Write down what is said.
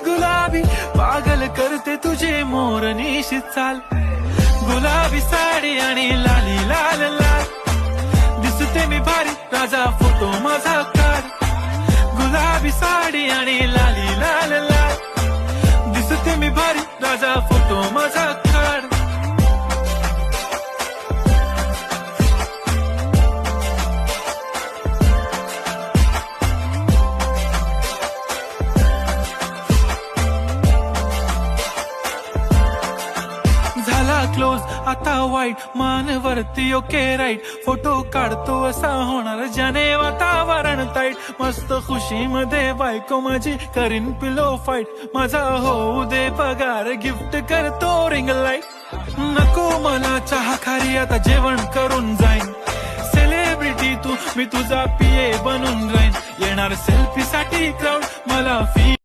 गुलाबी पागल करते तुझे मोरनीशी चाल, गुलाबी साडी आणि लाली लाल लाल, दिसते मी भारी राजा फोटो माझा काढ, गुलाबी साडी आणि लाली लाल लाल, दिसते मी भारी राजा फोटो माझा काढ. झाला क्लोज आता वाईट मानवरती ओके राईट, फोटो काढतो असा होणार ज्याने वातावरण ताईट, मस्त खुशी मध्ये बायको माझी करीन पिलो फाईट, माझा होऊ दे पगार गिफ्ट करतो रिंग लाईट, नको मला चहा खारी आता जेवण करून जाईन, सेलिब्रिटी तू मी तुझा पिये बनून राहीन, येणार सेल्फी साठी क्राऊड मला फी